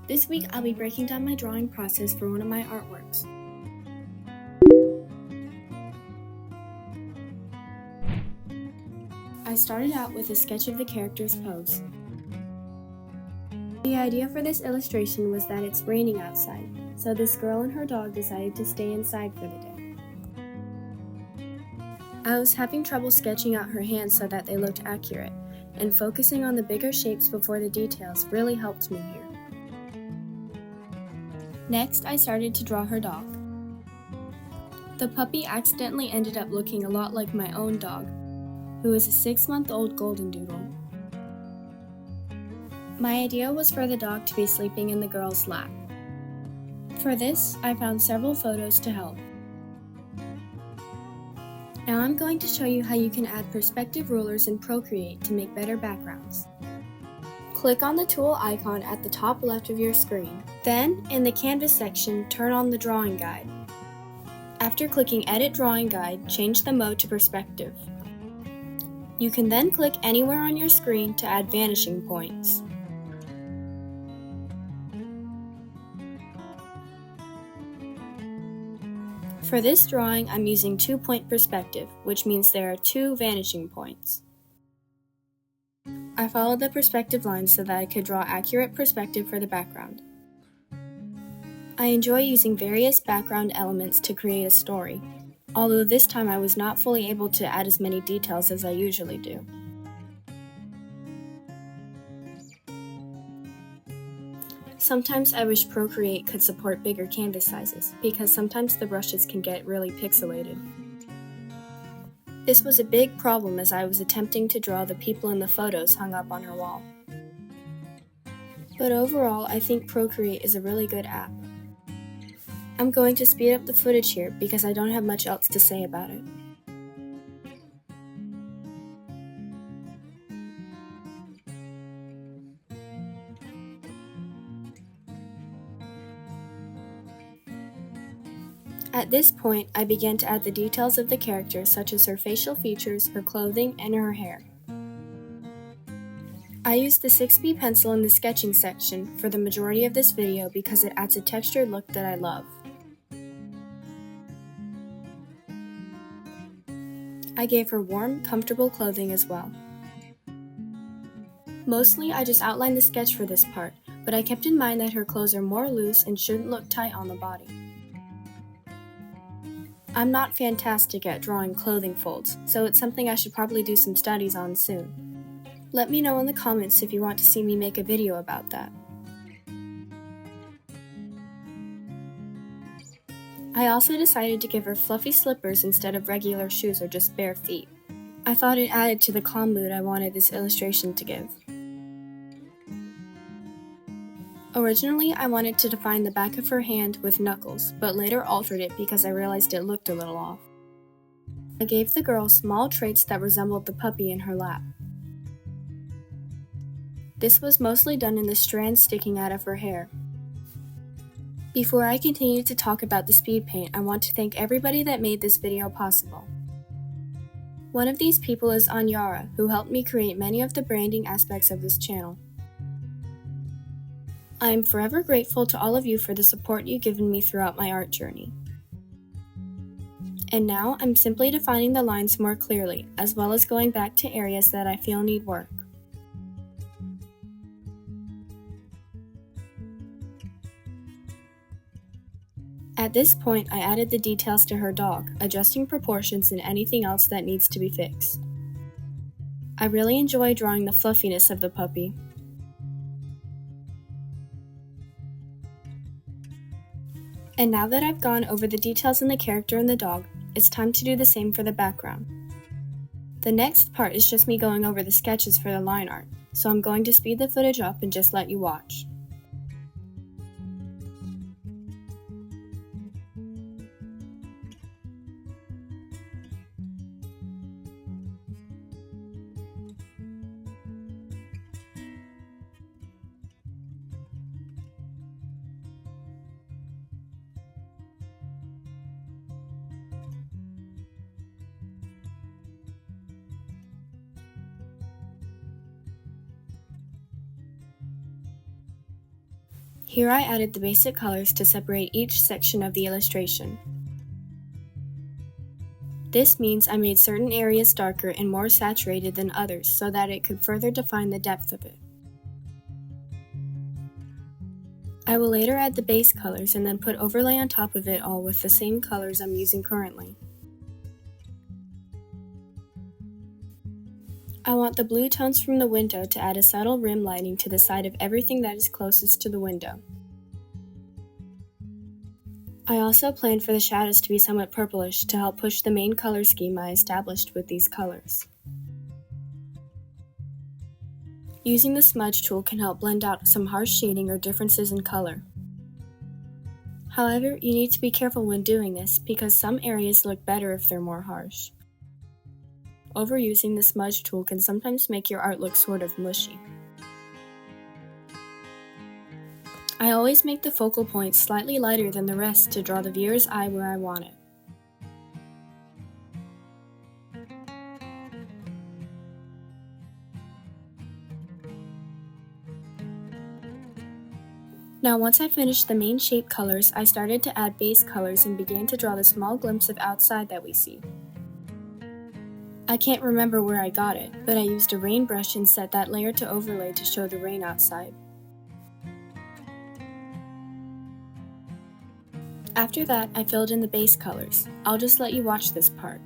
This week I'll be breaking down my drawing process for one of my artworks. I started out with a sketch of the character's pose. The idea for this illustration was that it's raining outside, so this girl and her dog decided to stay inside for the day. I was having trouble sketching out her hands so that they looked accurate, and focusing on the bigger shapes before the details really helped me here. Next, I started to draw her dog. The puppy accidentally ended up looking a lot like my own dog, who is a 6-month-old golden doodle. My idea was for the dog to be sleeping in the girl's lap. For this, I found several photos to help. Now I'm going to show you how you can add perspective rulers in Procreate to make better backgrounds. Click on the tool icon at the top left of your screen. Then, in the Canvas section, turn on the Drawing Guide. After clicking Edit Drawing Guide, change the mode to Perspective. You can then click anywhere on your screen to add vanishing points. For this drawing, I'm using 2-point perspective, which means there are 2 vanishing points. I followed the perspective lines so that I could draw accurate perspective for the background. I enjoy using various background elements to create a story, although this time I was not fully able to add as many details as I usually do. Sometimes I wish Procreate could support bigger canvas sizes, because sometimes the brushes can get really pixelated. This was a big problem as I was attempting to draw the people in the photos hung up on her wall. But overall, I think Procreate is a really good app. I'm going to speed up the footage here because I don't have much else to say about it. At this point, I began to add the details of the character, such as her facial features, her clothing, and her hair. I used the 6B pencil in the sketching section for the majority of this video because it adds a textured look that I love. I gave her warm, comfortable clothing as well. Mostly, I just outlined the sketch for this part, but I kept in mind that her clothes are more loose and shouldn't look tight on the body. I'm not fantastic at drawing clothing folds, so it's something I should probably do some studies on soon. Let me know in the comments if you want to see me make a video about that. I also decided to give her fluffy slippers instead of regular shoes or just bare feet. I thought it added to the calm mood I wanted this illustration to give. Originally, I wanted to define the back of her hand with knuckles, but later altered it because I realized it looked a little off. I gave the girl small traits that resembled the puppy in her lap. This was mostly done in the strands sticking out of her hair. Before I continue to talk about the speed paint, I want to thank everybody that made this video possible. One of these people is 𝐴𝑛𝑦𝑎𝑟𝑎, who helped me create many of the branding aspects of this channel. I am forever grateful to all of you for the support you've given me throughout my art journey. And now I'm simply defining the lines more clearly, as well as going back to areas that I feel need work. At this point, I added the details to her dog, adjusting proportions and anything else that needs to be fixed. I really enjoy drawing the fluffiness of the puppy. And now that I've gone over the details in the character and the dog, it's time to do the same for the background. The next part is just me going over the sketches for the line art, so I'm going to speed the footage up and just let you watch. Here I added the basic colors to separate each section of the illustration. This means I made certain areas darker and more saturated than others so that it could further define the depth of it. I will later add the base colors and then put overlay on top of it all with the same colors I'm using currently. I want the blue tones from the window to add a subtle rim lighting to the side of everything that is closest to the window. I also planned for the shadows to be somewhat purplish to help push the main color scheme I established with these colors. Using the smudge tool can help blend out some harsh shading or differences in color. However, you need to be careful when doing this because some areas look better if they're more harsh. Overusing the smudge tool can sometimes make your art look sort of mushy. I always make the focal point slightly lighter than the rest to draw the viewer's eye where I want it. Now once I finished the main shape colors, I started to add base colors and began to draw the small glimpse of outside that we see. I can't remember where I got it, but I used a rain brush and set that layer to overlay to show the rain outside. After that, I filled in the base colors. I'll just let you watch this part.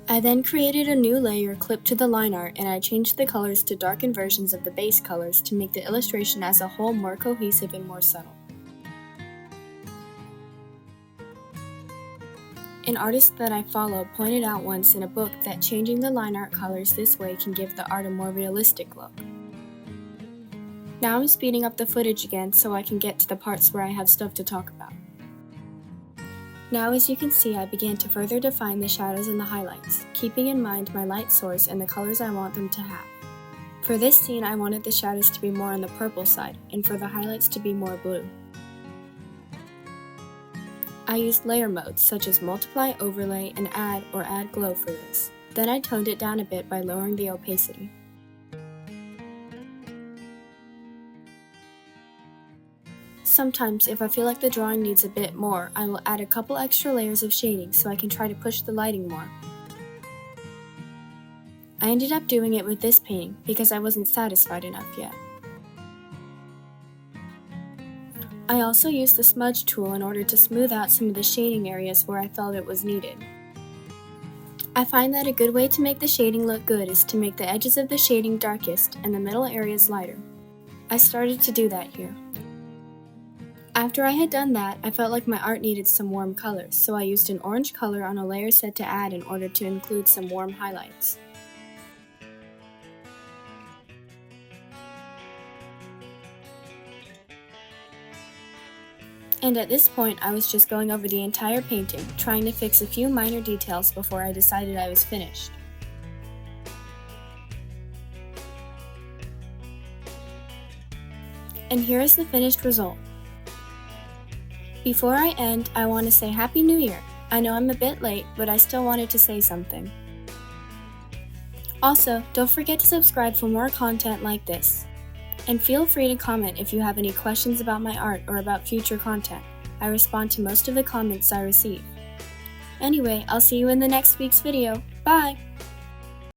I then created a new layer clipped to the line art and I changed the colors to darkened versions of the base colors to make the illustration as a whole more cohesive and more subtle. An artist that I follow pointed out once in a book that changing the line art colors this way can give the art a more realistic look. Now I'm speeding up the footage again so I can get to the parts where I have stuff to talk about. Now as you can see, I began to further define the shadows and the highlights, keeping in mind my light source and the colors I want them to have. For this scene, I wanted the shadows to be more on the purple side, and for the highlights to be more blue. I used layer modes such as multiply, overlay, and add or add glow for this. Then I toned it down a bit by lowering the opacity. Sometimes, if I feel like the drawing needs a bit more, I will add a couple extra layers of shading so I can try to push the lighting more. I ended up doing it with this painting because I wasn't satisfied enough yet. I also used the smudge tool in order to smooth out some of the shading areas where I felt it was needed. I find that a good way to make the shading look good is to make the edges of the shading darkest and the middle areas lighter. I started to do that here. After I had done that, I felt like my art needed some warm colors, so I used an orange color on a layer set to add in order to include some warm highlights. And at this point, I was just going over the entire painting, trying to fix a few minor details before I decided I was finished. And here is the finished result. Before I end, I want to say Happy New Year. I know I'm a bit late, but I still wanted to say something. Also, don't forget to subscribe for more content like this. And feel free to comment if you have any questions about my art or about future content. I respond to most of the comments I receive. Anyway, I'll see you in the next week's video. Bye!